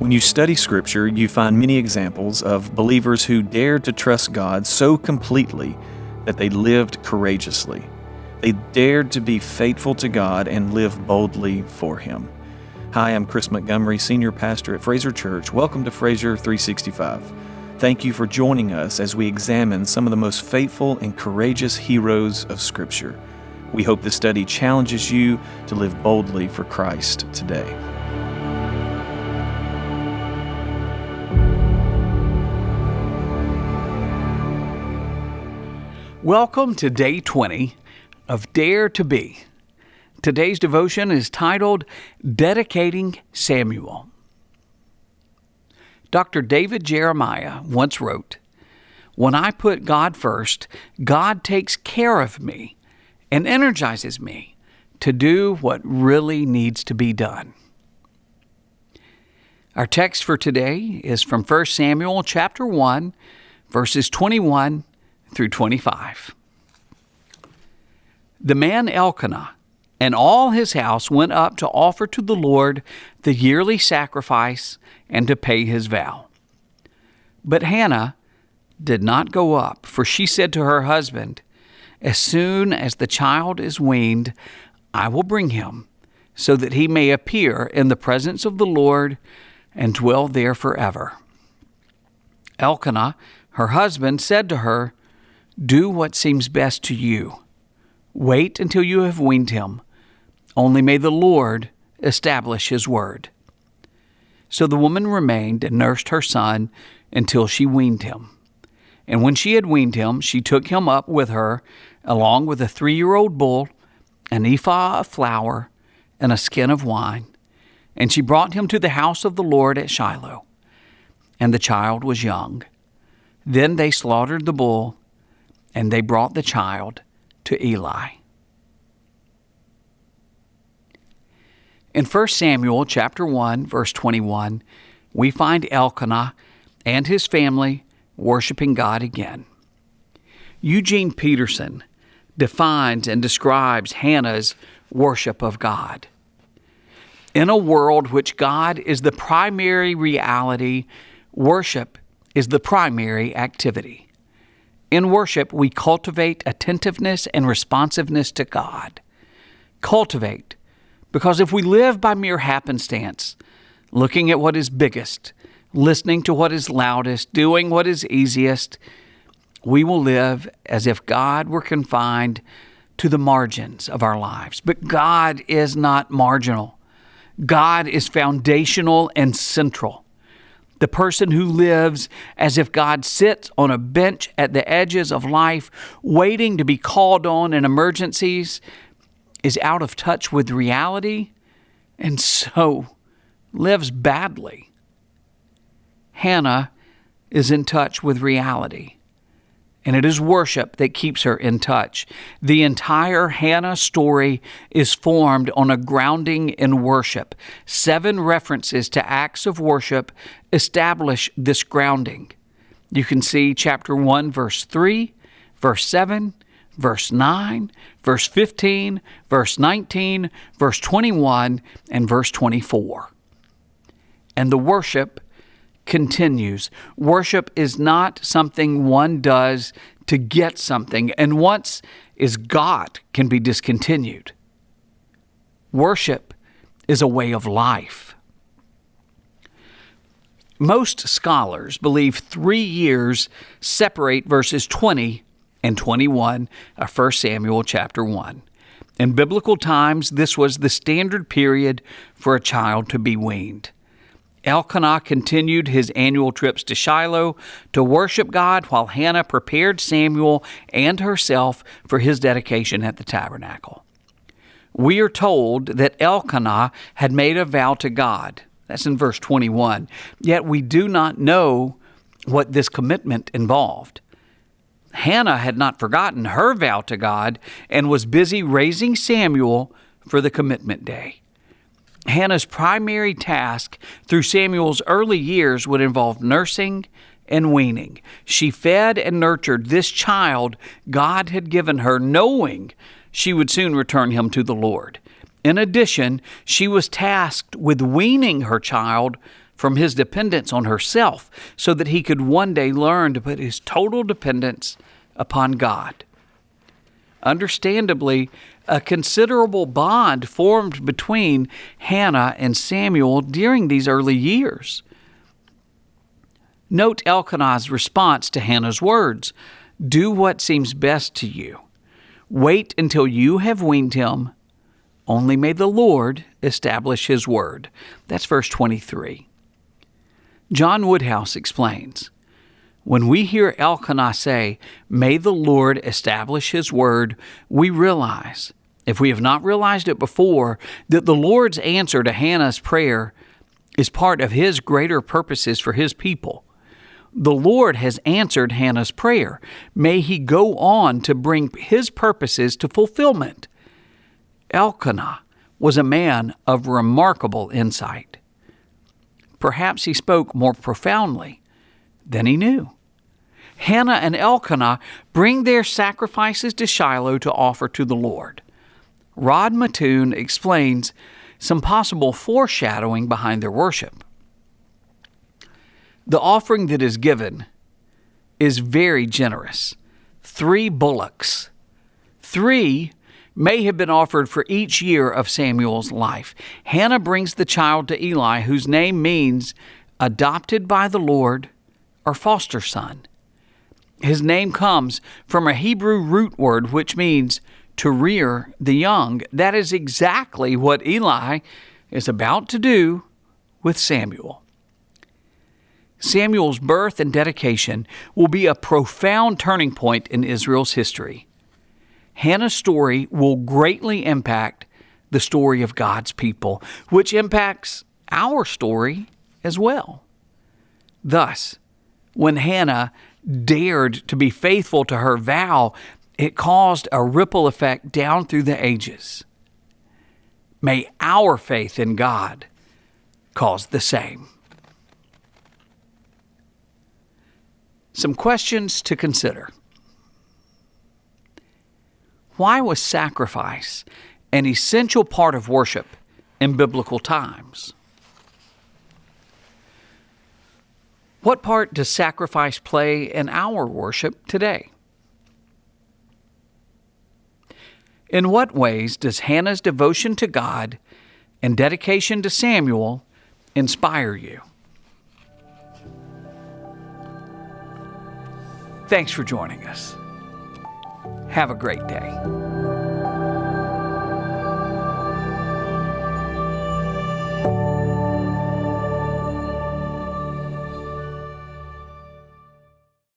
When you study Scripture, you find many examples of believers who dared to trust God so completely that they lived courageously. They dared to be faithful to God and live boldly for Him. Hi, I'm Chris Montgomery, Senior Pastor at Fraser Church. Welcome to Fraser 365. Thank you for joining us as we examine some of the most faithful and courageous heroes of Scripture. We hope this study challenges you to live boldly for Christ today. Welcome to day 20 of Dare to Be. Today's devotion is titled Dedicating Samuel. Dr. David Jeremiah once wrote, "When I put God first, God takes care of me and energizes me to do what really needs to be done." Our text for today is from 1 Samuel chapter 1, verses 21 through 25. The man Elkanah and all his house went up to offer to the Lord the yearly sacrifice and to pay his vow. But Hannah did not go up, for she said to her husband, "As soon as the child is weaned, I will bring him, so that he may appear in the presence of the Lord and dwell there forever." Elkanah, her husband, said to her, "Do what seems best to you. Wait until you have weaned him. Only may the Lord establish His word." So the woman remained and nursed her son until she weaned him. And when she had weaned him, she took him up with her, along with a 3-year-old bull, an ephah of flour, and a skin of wine. And she brought him to the house of the Lord at Shiloh. And the child was young. Then they slaughtered the bull, and they brought the child to Eli. In 1 Samuel chapter 1, verse 21, we find Elkanah and his family worshiping God again. Eugene Peterson defines and describes Hannah's worship of God. In a world which God is the primary reality, worship is the primary activity. In worship, we cultivate attentiveness and responsiveness to God. Cultivate, because if we live by mere happenstance, looking at what is biggest, listening to what is loudest, doing what is easiest, we will live as if God were confined to the margins of our lives. But God is not marginal. God is foundational and central. The person who lives as if God sits on a bench at the edges of life, waiting to be called on in emergencies, is out of touch with reality and so lives badly. Hannah is in touch with reality, and it is worship that keeps her in touch. The entire Hannah story is formed on a grounding in worship. 7 references to acts of worship establish this grounding. You can see chapter 1, verse 3, verse 7, verse 9, verse 15, verse 19, verse 21, and verse 24. And the worship continues. Worship is not something one does to get something, and once is got, can be discontinued. Worship is a way of life. Most scholars believe 3 years separate verses 20 and 21 of 1 Samuel chapter 1. In biblical times, this was the standard period for a child to be weaned. Elkanah continued his annual trips to Shiloh to worship God while Hannah prepared Samuel and herself for his dedication at the tabernacle. We are told that Elkanah had made a vow to God. That's in verse 21. Yet we do not know what this commitment involved. Hannah had not forgotten her vow to God and was busy raising Samuel for the commitment day. Hannah's primary task through Samuel's early years would involve nursing and weaning. She fed and nurtured this child God had given her, knowing she would soon return him to the Lord. In addition, she was tasked with weaning her child from his dependence on herself so that he could one day learn to put his total dependence upon God. Understandably, a considerable bond formed between Hannah and Samuel during these early years. Note Elkanah's response to Hannah's words, "Do what seems best to you. Wait until you have weaned him. Only may the Lord establish his word." That's verse 23. John Woodhouse explains, when we hear Elkanah say, "May the Lord establish his word," we realize, if we have not realized it before, that the Lord's answer to Hannah's prayer is part of his greater purposes for his people. The Lord has answered Hannah's prayer. May he go on to bring his purposes to fulfillment. Elkanah was a man of remarkable insight. Perhaps he spoke more profoundly than he knew. Hannah and Elkanah bring their sacrifices to Shiloh to offer to the Lord. Rod Mattoon explains some possible foreshadowing behind their worship. The offering that is given is very generous. 3 bullocks. 3 may have been offered for each year of Samuel's life. Hannah brings the child to Eli, whose name means adopted by the Lord or foster son. His name comes from a Hebrew root word which means to rear the young. That is exactly what Eli is about to do with Samuel. Samuel's birth and dedication will be a profound turning point in Israel's history. Hannah's story will greatly impact the story of God's people, which impacts our story as well. Thus, when Hannah dared to be faithful to her vow, it caused a ripple effect down through the ages. May our faith in God cause the same. Some questions to consider. Why was sacrifice an essential part of worship in biblical times? What part does sacrifice play in our worship today? In what ways does Hannah's devotion to God and dedication to Samuel inspire you? Thanks for joining us. Have a great day.